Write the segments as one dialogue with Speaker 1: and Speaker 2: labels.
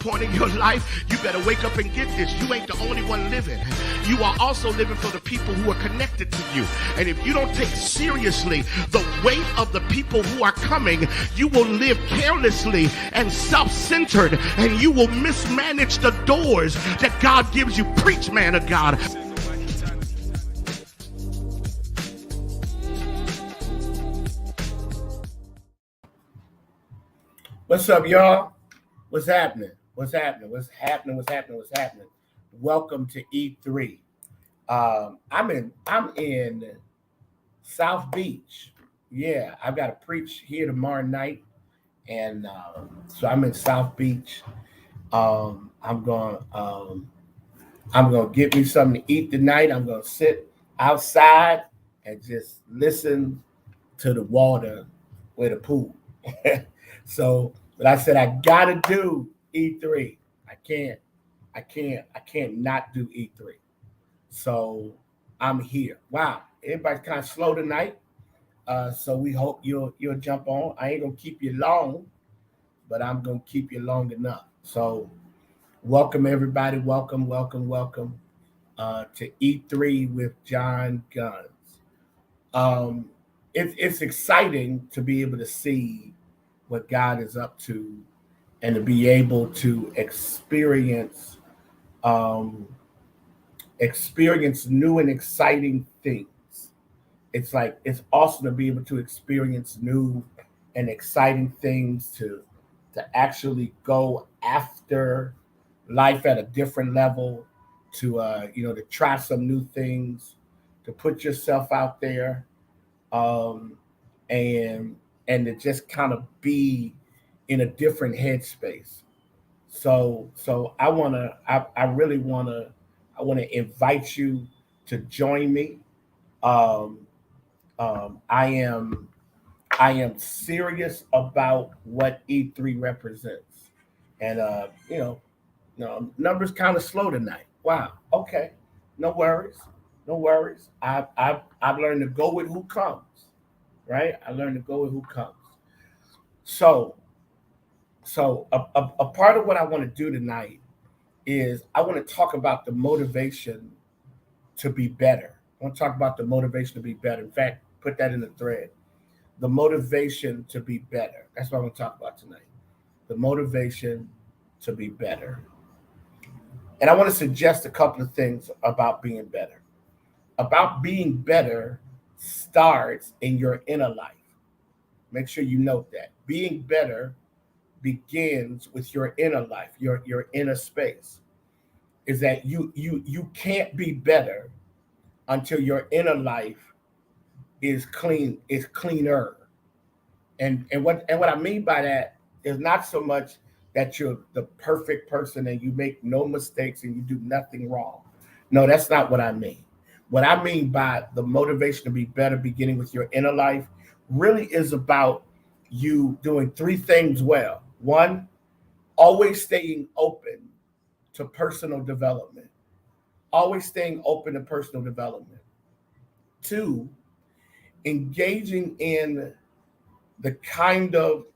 Speaker 1: point in your life, you better wake up and get this. You ain't the only one living. You are also living for the people who are connected to you. And if you don't take seriously the weight of the people who are coming, you will live carelessly and self-centered, and you will mismanage the doors that God gives you. Preach, man of God.
Speaker 2: What's up, y'all? What's happening? What's happening? What's happening? What's happening? What's happening? Welcome to E3. I'm in South Beach. Yeah, I've got to preach here tomorrow night, and so I'm in South Beach. I'm gonna get me something to eat tonight. I'm gonna sit outside and just listen to the water with the pool. So, but I said I gotta do E3. I can't not do E3. So I'm here. Wow, everybody's kind of slow tonight. So we hope you'll jump on. I ain't gonna keep you long, but I'm gonna keep you long enough. So welcome everybody. Welcome to E3 with John Guns. It's exciting to be able to see what God is up to and to be able to experience new and exciting things. It's awesome to be able to experience new and exciting things, to actually go after life at a different level, to try some new things, to put yourself out there, and to just kind of be in a different headspace. So I really wanna invite you to join me. I am serious about what E3 represents, and numbers kind of slow tonight. Wow. Okay. No worries. I've learned to go with who comes. Right? I learned to go with who comes. So a part of what I want to do tonight is I want to talk about the motivation to be better. I want to talk about the motivation to be better. In fact, put that in the thread. The motivation to be better. That's what I want to talk about tonight. The motivation to be better. And I want to suggest a couple of things about being better. About being better starts in your inner life. Make sure you note that. Being better begins with your inner life, your inner space. Is that you can't be better until your inner life is cleaner. And what I mean by that is not so much that you're the perfect person and you make no mistakes and you do nothing wrong. No, that's not what I mean. What I mean by the motivation to be better beginning with your inner life really is about you doing three things well. One, always staying open to personal development. Always staying open to personal development. Two, engaging in the kind of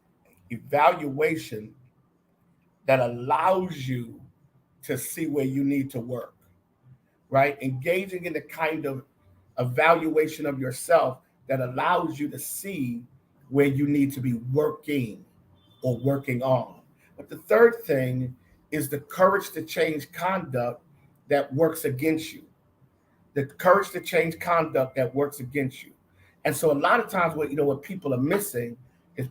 Speaker 2: evaluation that allows you to see where you need to work, right? Engaging in the kind of evaluation of yourself that allows you to see where you need to be working or working on. But the third thing is the courage to change conduct that works against you. The courage to change conduct that works against you. And so a lot of times what people are missing is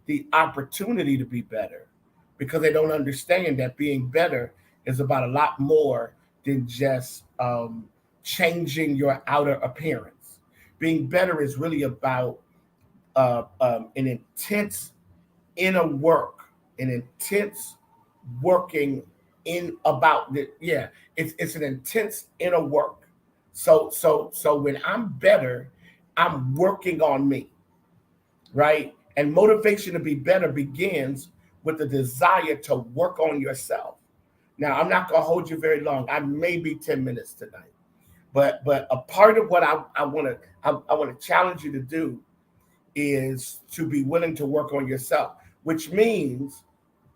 Speaker 2: the opportunity to be better, because they don't understand that being better is about a lot more than just changing your outer appearance. Being better is really about an intense inner work, an intense working in about the it's an intense inner work. So when I'm better, I'm working on me, right? And motivation to be better begins with the desire to work on yourself. Now, I'm not going to hold you very long. I may be 10 minutes tonight. But a part of what I want to challenge you to do is to be willing to work on yourself, which means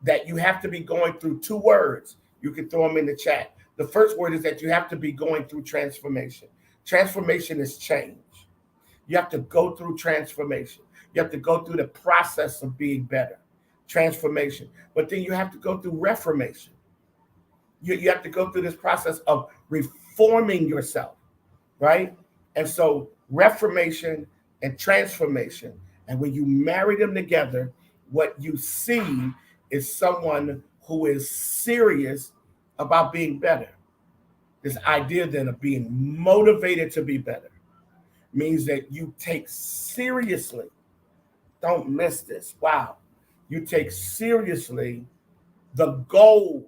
Speaker 2: that you have to be going through two words. You can throw them in the chat. The first word is that you have to be going through transformation. Transformation is change. You have to go through transformation. You have to go through the process of being better. Transformation. But then you have to go through reformation. You have to go through this process of reforming yourself, right? And so reformation and transformation. And when you marry them together, what you see is someone who is serious about being better. This idea then of being motivated to be better means that you take seriously, don't miss this, wow, you take seriously the goals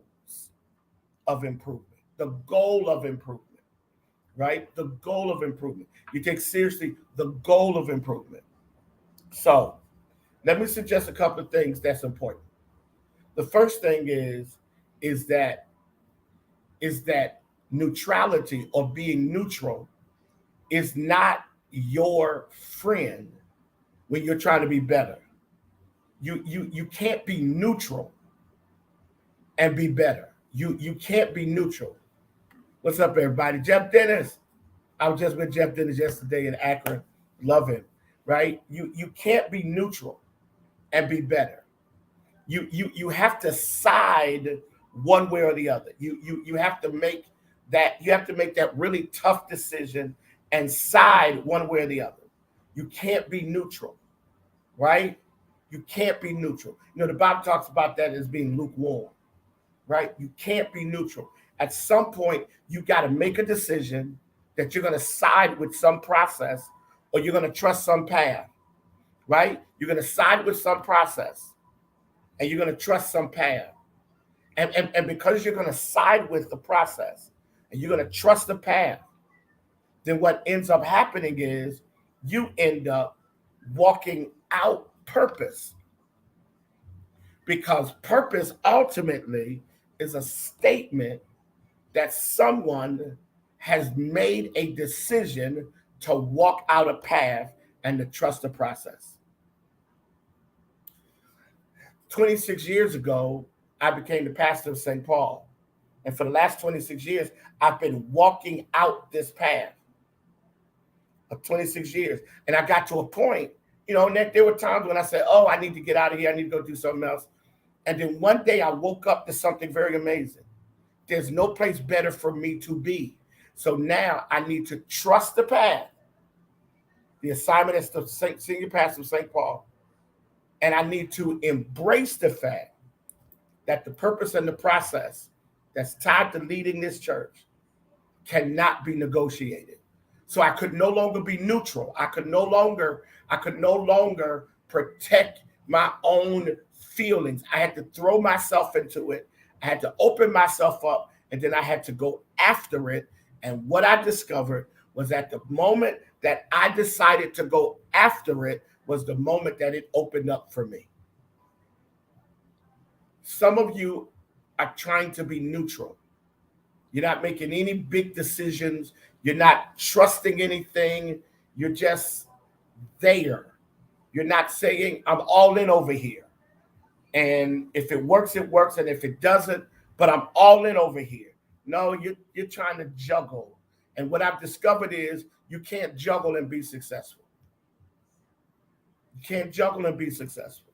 Speaker 2: of improvement, right? The goal of improvement. You take seriously the goal of improvement. So let me suggest a couple of things that's important. The first thing is that neutrality or being neutral is not your friend when you're trying to be better. You can't be neutral and be better. You can't be neutral. What's up, everybody? Jeff Dennis. I was just with Jeff Dennis yesterday in Akron. Love him, right? You can't be neutral and be better. You have to side one way or the other. You have to make that really tough decision and side one way or the other. You can't be neutral, right? You can't be neutral. You know, the Bible talks about that as being lukewarm, right? You can't be neutral. At some point, you got to make a decision that you're going to side with some process or you're going to trust some path, right? You're going to side with some process and you're going to trust some path. And because you're going to side with the process and you're going to trust the path, then what ends up happening is you end up walking out purpose. Because purpose ultimately is a statement that someone has made a decision to walk out a path and to trust the process. 26 years ago, I became the pastor of St. Paul. And for the last 26 years, I've been walking out this path of 26 years. And I got to a point, you know, and there were times when I said, oh, I need to get out of here. I need to go do something else. And then one day I woke up to something very amazing. There's no place better for me to be. So now I need to trust the path, the assignment as the senior pastor of St. Paul. And I need to embrace the fact that the purpose and the process that's tied to leading this church cannot be negotiated. So I could no longer be neutral. I could no longer protect my own feelings. I had to throw myself into it. I had to open myself up, and then I had to go after it. And what I discovered was at the moment that I decided to go after it was the moment that it opened up for me. Some of you are trying to be neutral. You're not making any big decisions. You're not trusting anything. You're just there. You're not saying, I'm all in over here. And if it works, it works. And if it doesn't, but I'm all in over here. No, you're trying to juggle. And what I've discovered is you can't juggle and be successful. You can't juggle and be successful.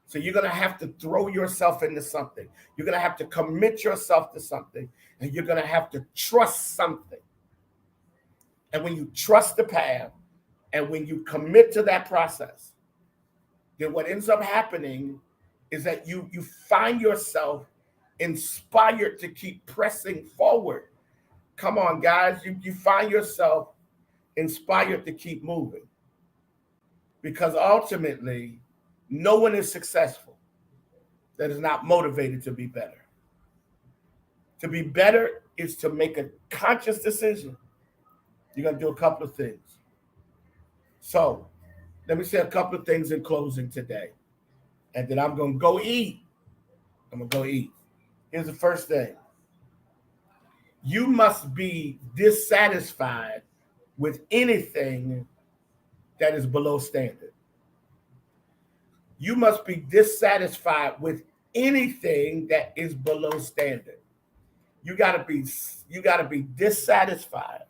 Speaker 2: So you're going to have to throw yourself into something. You're going to have to commit yourself to something. And you're going to have to trust something. And when you trust the path and when you commit to that process, then what ends up happening is that you find yourself inspired to keep pressing forward. Come on, guys. You find yourself inspired to keep moving. Because ultimately, no one is successful that is not motivated to be better. To be better is to make a conscious decision. You're going to do a couple of things. So let me say a couple of things in closing today. And then I'm going to go eat. Here's the first thing. You must be dissatisfied with anything that is below standard. You must be dissatisfied with anything that is below standard. You gotta be dissatisfied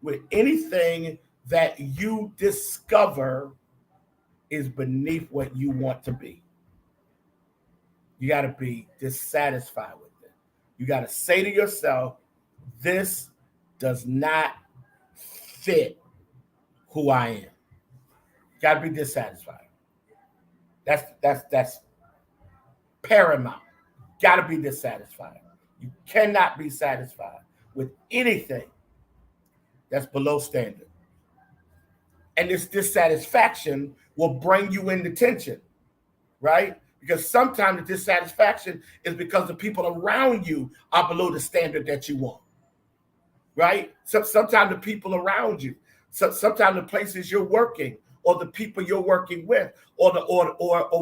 Speaker 2: with anything that you discover is beneath what you want to be. You gotta be dissatisfied with it. You gotta say to yourself, this does not fit who I am. Gotta be dissatisfied. That's paramount. Gotta be dissatisfied. You cannot be satisfied with anything that's below standard. And this dissatisfaction will bring you into tension, right? Because sometimes the dissatisfaction is because the people around you are below the standard that you want, right? So sometimes the people around you, sometimes the places you're working, or the people you're working with, or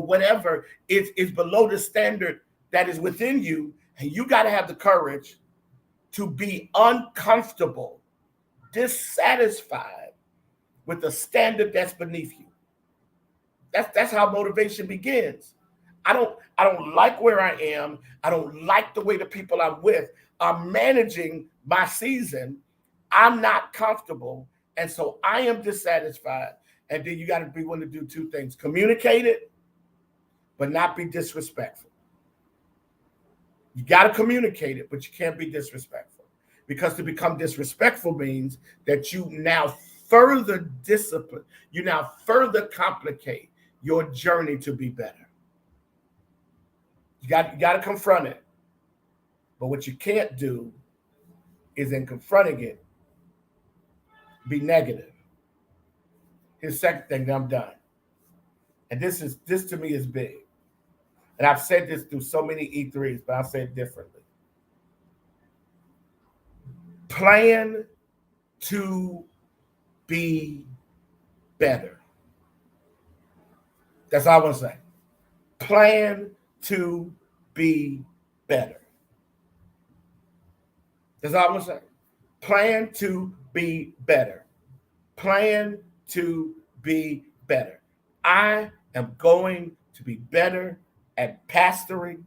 Speaker 2: whatever is below the standard that is within you, and you got to have the courage to be uncomfortable, dissatisfied with the standard that's beneath you. That's how motivation begins. I don't like where I am. I don't like the way the people I'm with are managing my season. I'm not comfortable, and so I am dissatisfied. And then you got to be willing to do two things: communicate it, but not be disrespectful. You got to communicate it, but you can't be disrespectful, because to become disrespectful means that you now further discipline, you now further complicate your journey to be better. You got to confront it. But what you can't do is, in confronting it, be negative. Here's the second thing, that I'm done. And this to me is big. And I've said this through so many E3s, but I'll say it differently. Plan to be better. That's all I want to say. Plan to be better. That's all I want to say. Plan to be better. Plan to be better. I am going to be better at pastoring.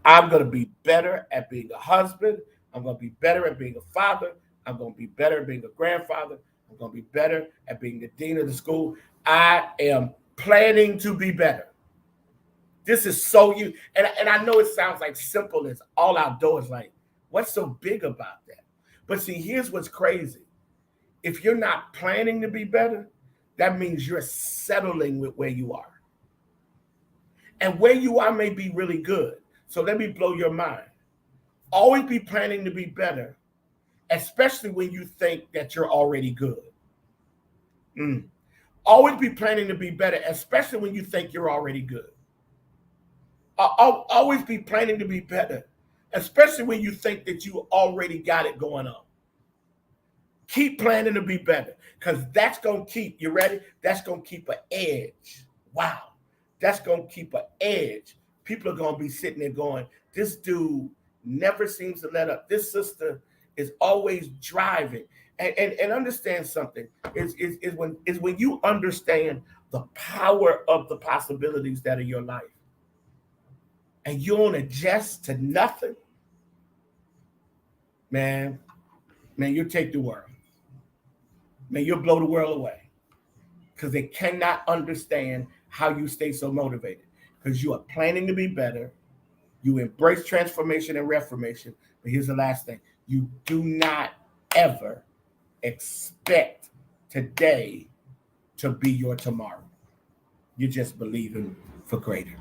Speaker 2: I'm going to be better at being a husband. I'm going to be better at being a father. I'm going to be better at being a grandfather. I'm going to be better at being the dean of the school. I am planning to be better. This is so you, and I know it sounds like simple as all outdoors, like, what's so big about that? But see, here's what's crazy. If you're not planning to be better, that means you're settling with where you are. And where you are may be really good. So let me blow your mind. Always be planning to be better, especially when you think that you're already good. Always be planning to be better, especially when you think you're already good. Always be planning to be better, especially when you think that you already got it going on. Keep planning to be better, because that's going to keep, you ready? That's going to keep an edge. Wow. That's going to keep an edge. People are going to be sitting there going, this dude never seems to let up. This sister is always driving. And understand something is when you understand the power of the possibilities that are your life, and you don't adjust to nothing, man, you'll take the world. Man, you'll blow the world away, because they cannot understand how you stay so motivated, because you are planning to be better. You embrace transformation and reformation. But here's the last thing. You do not ever expect today to be your tomorrow. You're just believing for greater.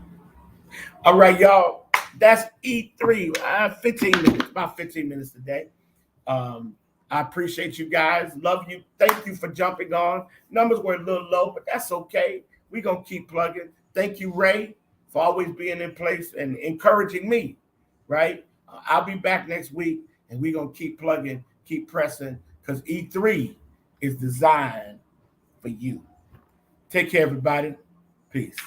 Speaker 2: All right, y'all. That's E3. 15 minutes, about 15 minutes today. I appreciate you guys. Love you. Thank you for jumping on. Numbers were a little low, but that's okay. We're going to keep plugging. Thank you, Ray, for always being in place and encouraging me, right? I'll be back next week, and we're going to keep plugging, keep pressing, because E3 is designed for you. Take care, everybody. Peace.